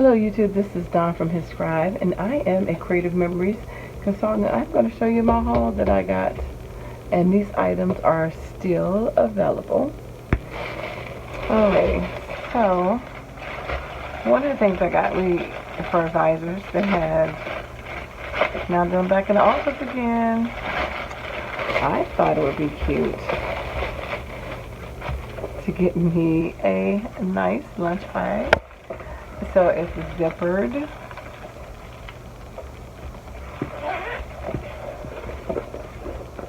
Hello YouTube, this is Dawn from hzscribe, and I am a creative memories consultant. I'm going to show you my haul that I got, and these items are still available. Alrighty, so one of the things I got, for advisors, they have, now that I'm back in the office again, I thought it would be cute to get me a nice lunch bag. So it's zippered.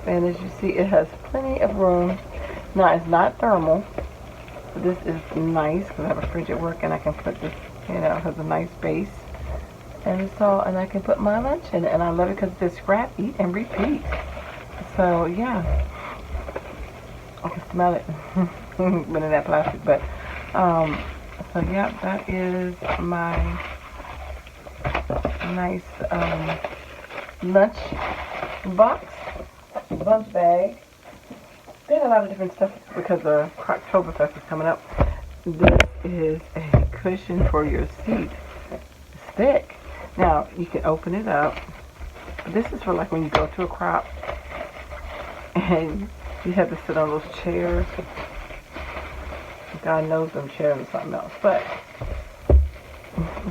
And as you see, it has plenty of room. Now, it's not thermal. But this is nice because I have a fridge at work and I can put this, it has a nice base. And and I can put my lunch in it. And I love it because it says scrap, eat, and repeat. So, yeah. I can smell it. Been in that plastic, but, so yeah, that is my nice lunch bag. There's a lot of different stuff because the Oktoberfest is coming up. This is a cushion for your seat. It's thick. Now, you can open it up. This is for like when you go to a crop and you have to sit on those chairs. God knows them chairs or something else. But,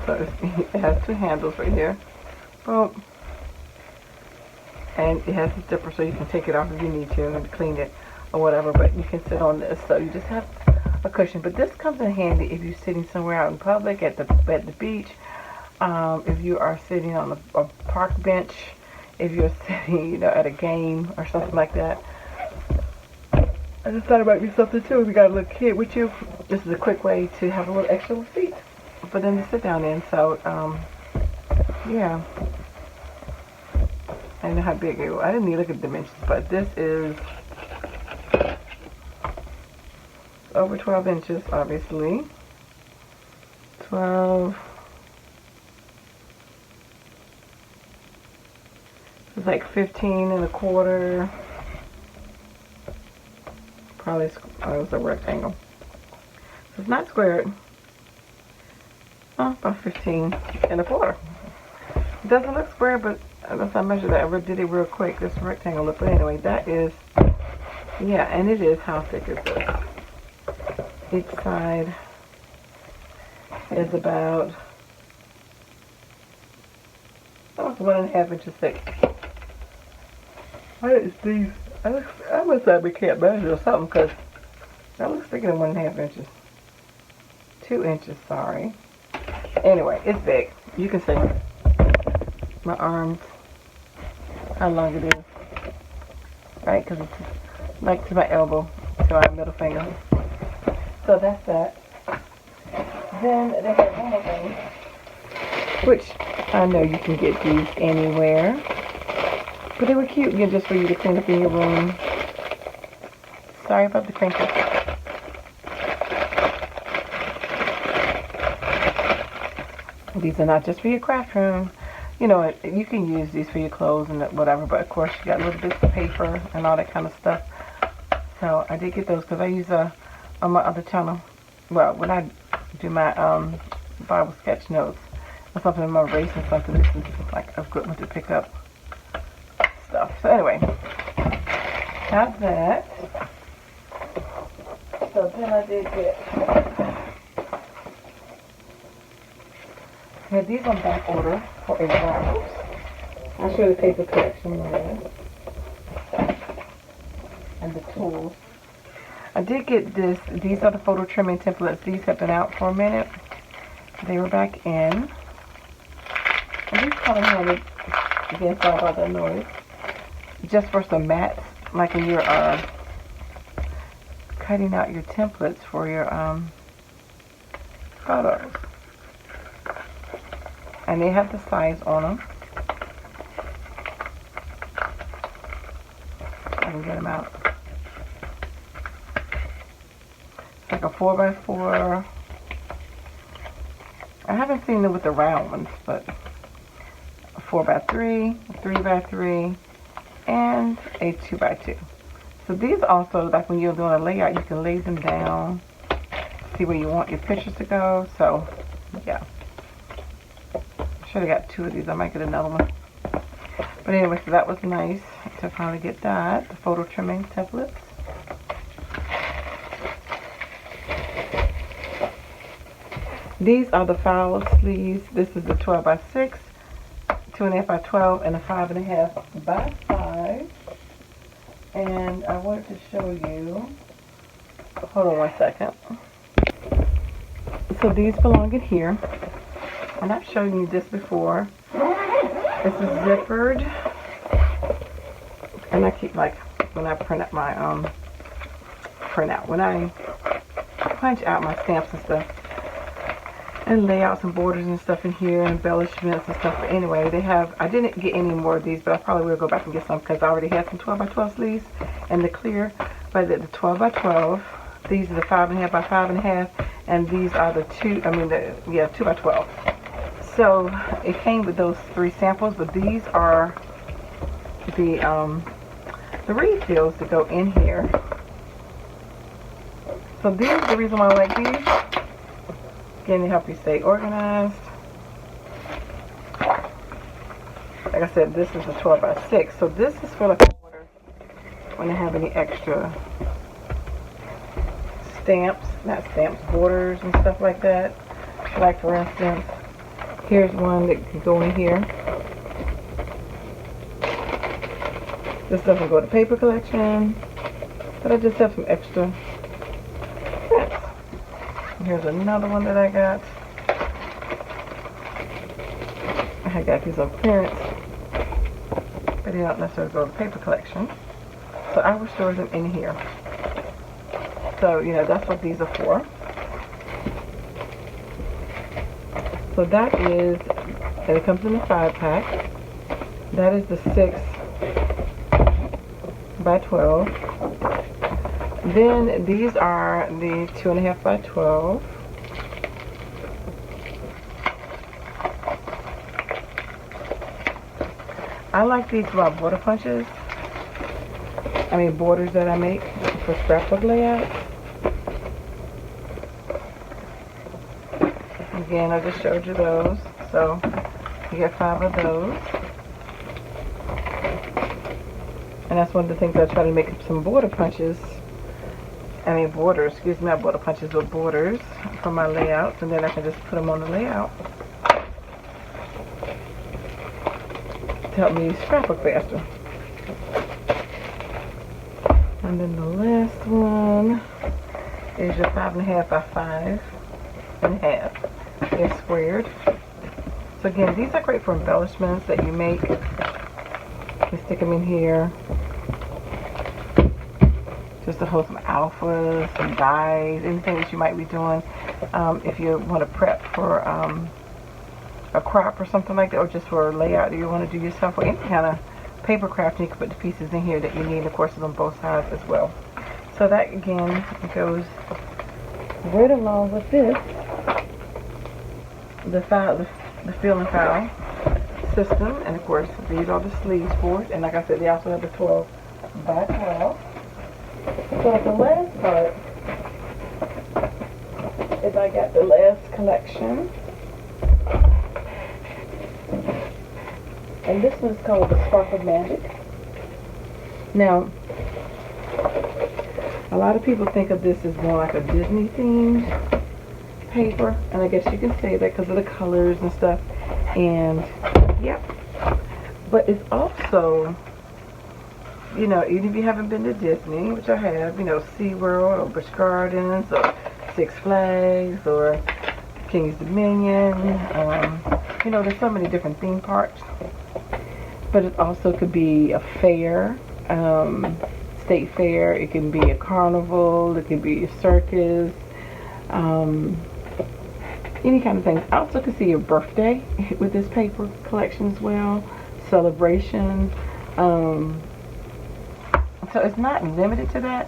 so it has two handles right here. Boom. And it has a zipper so you can take it off if you need to and clean it or whatever. But you can sit on this. So you just have a cushion. But this comes in handy if you're sitting somewhere out in public, at the beach. If you are sitting on a park bench. If you're sitting, at a game or something like that. I just thought it might be something too if you got a little kid with you. This is a quick way to have a little extra seat for them to sit down in. So, yeah. I didn't know how big it was. I didn't even look at the dimensions, but this is over 12 inches, obviously. 12. It's like 15 and a quarter. Probably, it was a rectangle. So it's not squared. Oh, about 15 and a quarter. It doesn't look square, but unless I measured that, I did it real quick. This rectangle look. But anyway, that is, yeah, and it is, how thick is this? Each side is about, almost 1.5 inches thick. What is these? I must have we can't measure or something because that looks bigger than 1.5 inches. 2 inches, sorry. Anyway, it's big. You can see my arms, how long it is. Right? Because it's like to my elbow, to my middle finger. So that's that. Then they have one more thing, which I know you can get these anywhere. But they were cute, just for you to clean up in your room. Sorry about the crinkles. These are not just for your craft room. You can use these for your clothes and whatever, but of course you got little bits of paper and all that kind of stuff. So I did get those because I use on my other channel. Well, when I do my Bible sketch notes or something, I'm erasing something. This is like a good one to pick up. So anyway, have that. So then I did get these on back order for a while. I'll show you the paper collection there. And the tools. I did get this. These are the photo trimming templates. These have been out for a minute. They were back in. And these kind of handy. Again, sorry about that noise. Just for some mats, like when you're cutting out your templates for your photos. And they have the size on them. I can get them out. It's like a 4x4. I haven't seen them with the round ones, but a 4x3, a 3x3. And a 2x2. So these also, like when you're doing a layout, you can lay them down, see where you want your pictures to go. So, yeah. Should have got 2 of these. I might get another one. But anyway, so that was nice to finally get that. The photo trimming templates. These are the file sleeves. This is the 12 by 6, 2.5 by 12, and a 5.5 by 5. And I wanted to show you, hold on one second. So these belong in here. And I've shown you this before. This is zippered. And I keep, like, when I print out my, when I punch out my stamps and stuff, and layouts and borders and stuff in here, and embellishments and stuff. But anyway, they have, I didn't get any more of these, but I probably will go back and get some because I already had some 12 by 12 sleeves and the clear. But the 12 by 12, these are the 5.5 by 5.5, and these are the 2 by 12. So it came with those 3 samples, but these are the refills that go in here. So these are the reason why I like these. Again, to help you stay organized. Like I said, this is a 12 by 6. So this is for like a order when I have any extra stamps, not stamps, borders and stuff like that. Like for instance, here's one that can go in here. This doesn't go to paper collection, but I just have some extra prints. Here's another one that I got. I got these on clearance, but they don't necessarily go to paper collection. So I will store them in here. So, you know, that's what these are for. So that is, and it comes in a 5-pack. That is the 6 by 12. Then these are the 2.5 by 12. I like these for my border punches. I mean borders that I make for scrapbook layouts. Again, I just showed you those. So you get 5 of those. And that's one of the things I try to make some border punches. I mean borders, excuse me, not border punches, but borders for my layouts, and then I can just put them on the layout to help me scrapbook faster. And then the last one is your 5.5 by 5.5. They're squared. So again, these are great for embellishments that you make. You stick them in here. Just to hold some alphas, some dyes, anything that you might be doing. If you want to prep for a crop or something like that, or just for a layout that you want to do yourself, or any kind of paper crafting, you can put the pieces in here that you need, of course, on both sides as well. So that again goes right along with this, the fill and file system, and of course these are the sleeves for it. And like I said, they also have the 12 by 12. So the last part is I got the last collection, and this one's called the Spark of Magic. Now, a lot of people think of this as more like a Disney themed paper, and I guess you can say that because of the colors and stuff, and yeah, but it's also, you know, even if you haven't been to Disney, which I have, you know, SeaWorld or Busch Gardens or Six Flags or King's Dominion, you know, there's so many different theme parks. But it also could be a fair, state fair, it can be a carnival, it could be a circus, any kind of thing. I also could see your birthday with this paper collection as well, celebration. So it's not limited to that.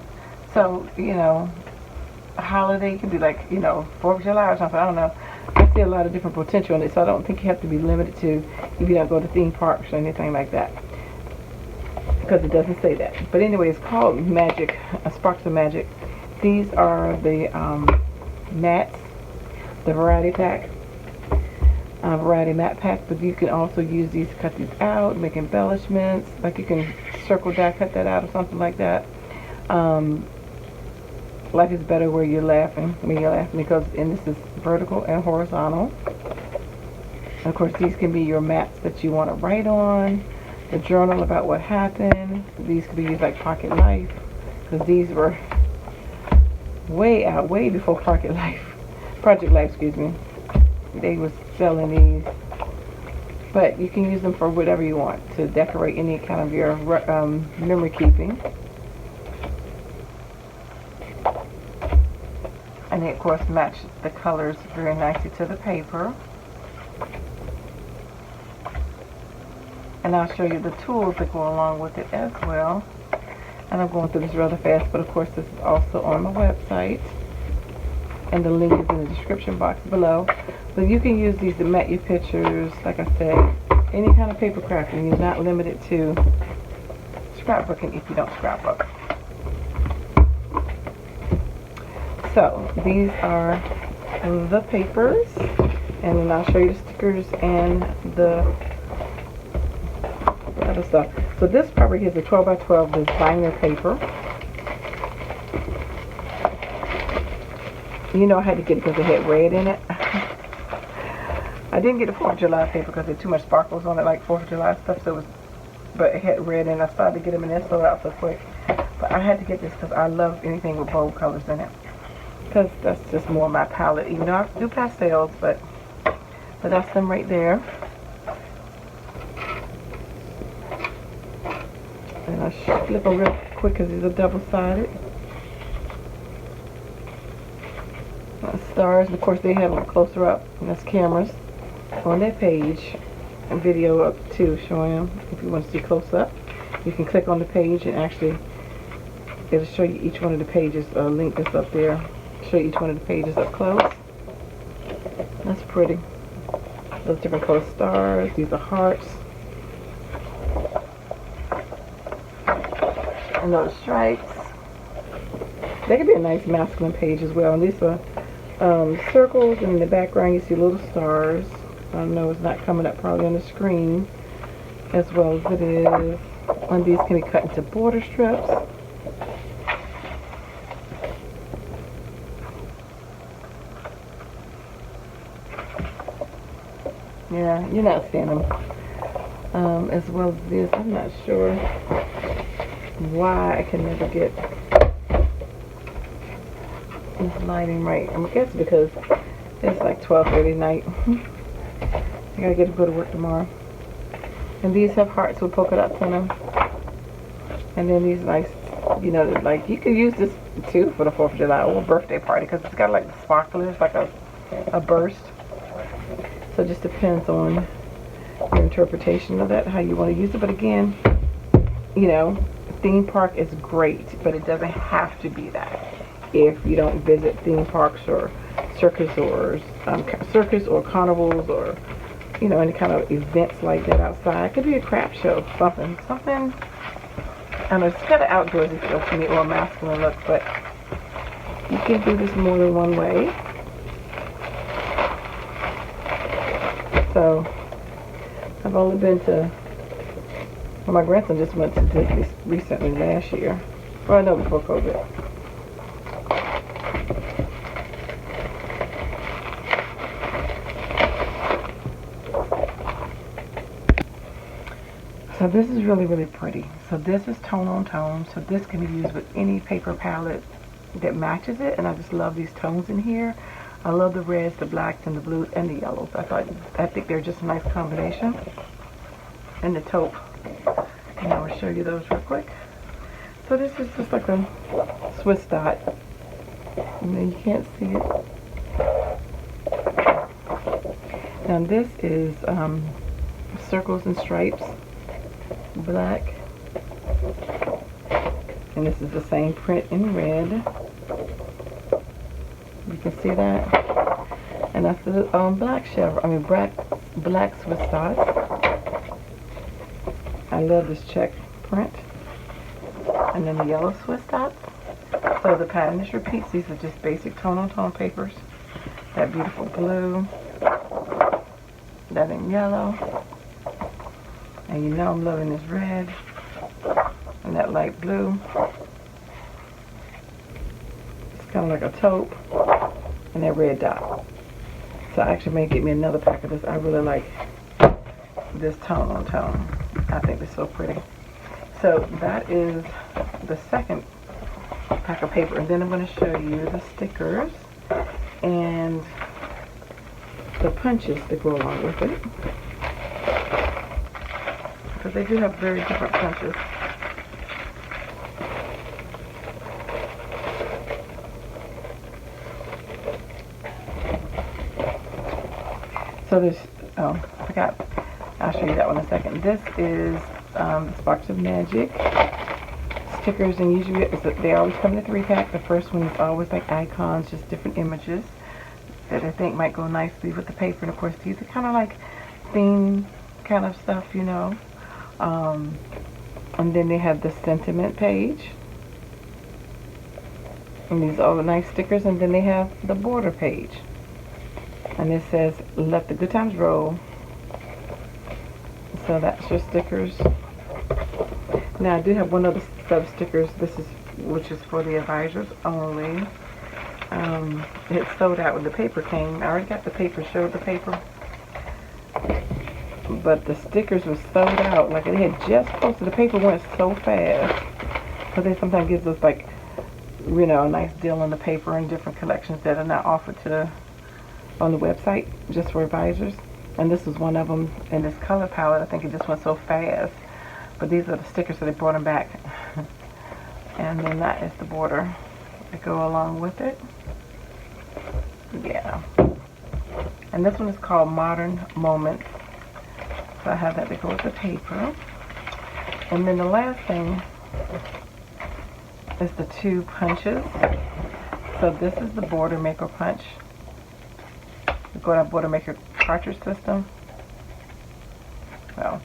So, you know, a holiday could be like, you know, 4th of July or something, I don't know. I see a lot of different potential in it, so I don't think you have to be limited to if you don't go to theme parks or anything like that, because it doesn't say that. But anyway, it's called Magic, Sparks of Magic. These are the mats, the variety pack. variety matte packs, but you can also use these to cut these out, make embellishments. Like you can circle die cut that out or something like that. Life is better where you're laughing because this is vertical and horizontal. And of course, these can be your maps that you want to write on, the journal about what happened. These could be used like Pocket Life, because these were way before Project Life, excuse me. They was selling these, but you can use them for whatever you want to decorate any kind of your memory keeping. And they of course match the colors very nicely to the paper. And I'll show you the tools that go along with it as well. And I'm going through this rather fast, but of course this is also on my website. And the link is in the description box below. But you can use these to mat your pictures, like I said, any kind of paper crafting. You're not limited to scrapbooking if you don't scrapbook. So these are the papers, and then I'll show you the stickers and the other stuff. So this part here is a 12 by 12 designer paper. You know I had to get it because it had red in it. I didn't get the 4th of July paper because there too much sparkles on it, like 4th of July stuff. So but it had red in it. I started to get them and then sold out so quick. But I had to get this because I love anything with bold colors in it. Because that's just more my palette. Even though I do pastels, but that's them right there. And I flip them real quick because these are double-sided. Stars, and of course they have them closer up, and that's cameras on their page, and video up too, showing them. If you want to see close up, you can click on the page and actually it'll show you each one of the pages. A link that's up there, show you each one of the pages up close. That's pretty. Those different color stars. These are hearts, and those stripes. They could be a nice masculine page as well. And these are circles, and in the background you see little stars. I know it's not coming up probably on the screen as well as it is. And these can be cut into border strips. Yeah, you're not seeing them. As well as this, I'm not sure why I can never get this lighting right. I guess because it's like 12:30 at night. I gotta get to go to work tomorrow. And these have hearts with polka dots in them. And then these nice, you know, like you could use this too for the 4th of July or a birthday party because it's got like the sparklers, like a burst. So it just depends on your interpretation of that, how you want to use it. But again, you know, theme park is great, but it doesn't have to be that. If you don't visit theme parks or circus or carnivals or, you know, any kind of events like that outside. It could be a craft show, something. I don't know, it's kind of outdoorsy feel to me, or a masculine look, but you can do this more than one way. So I've only been to, well, my grandson just went to Disney recently last year. Well, no, before COVID. So this is really, really pretty. So this is tone on tone. So this can be used with any paper palette that matches it. And I just love these tones in here. I love the reds, the blacks, and the blues, and the yellows. I think they're just a nice combination. And the taupe. And I will show you those real quick. So this is just like a Swiss dot. And then you can't see it. Now this is circles and stripes. Black, and this is the same print in red. You can see that, and that's the black Swiss dots. I love this check print, and then the yellow Swiss dots. So the pattern just repeats. These are just basic tone on tone papers. That beautiful blue, that in yellow. And you know I'm loving this red and that light blue. It's kind of like a taupe and that red dot. So I actually may get me another pack of this. I really like this tone on tone. I think it's so pretty. So that is the second pack of paper. And then I'm going to show you the stickers and the punches that go along with it. Because they do have very different punches. So there's, oh, I forgot. I'll show you that one in a second. This is the Sparks of Magic stickers, and usually they always come in a 3-pack. The first one is always like icons, just different images that I think might go nicely with the paper. And of course, these are kind of like theme kind of stuff, you know. And then they have the sentiment page, and these are all the nice stickers. And then they have the border page, and it says "Let the good times roll." So that's your stickers. Now I do have one other set of stickers. Which is for the advisors only. It sold out when the paper came. I already got the paper, showed the paper. But the stickers were sold out. Like they had just posted. The paper went so fast. So they sometimes gives us like, you know, a nice deal on the paper and different collections that are not offered on the website just for advisors. And this was one of them in this color palette. I think it just went so fast. But these are the stickers, so they brought them back. And then that is the border that go along with it. Yeah. And this one is called Modern Moments. So I have that to go with the paper. And then the last thing is the 2 punches. So this is the Border Maker punch. We go to our Border Maker cartridge system. So,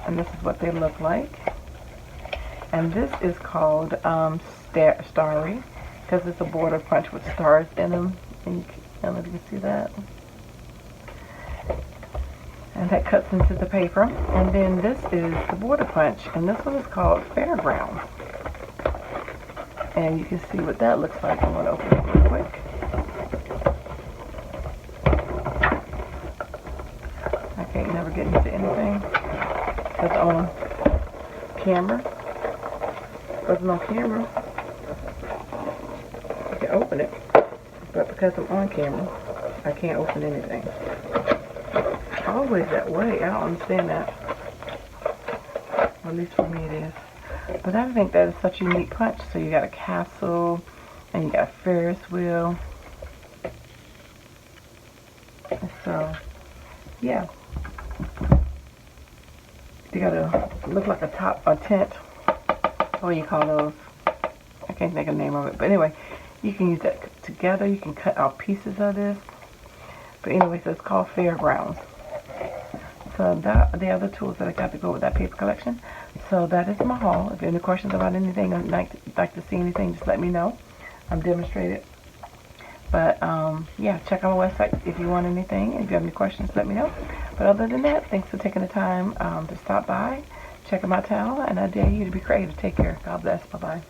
and this is what they look like. And this is called Starry, because it's a border punch with stars in them. And I don't know if you can see that. And that cuts into the paper. And then this is the border punch, and this one is called Fairgrounds. And you can see what that looks like. I'm going to open it real quick. I can't never get into anything that's on camera. Wasn't on camera. I can open it, but because I'm on camera, I can't open anything. Always that way. I don't understand that. Or at least for me it is. But I think that is such a unique punch. So you got a castle, and you got a Ferris wheel. So, yeah. You got to look like a tent. What do you call those? I can't think of the name of it. But anyway, you can use that together. You can cut out pieces of this. But anyway, so it's called Fairgrounds. So that the other tools that I got to go with that paper collection. So that is my haul. If you have any questions about anything, or like to see anything, just let me know. I'm demonstrated. But yeah, check out my website if you want anything. If you have any questions, let me know. But other than that, thanks for taking the time to stop by. Check out my channel, and I dare you to be creative. Take care. God bless. Bye-bye.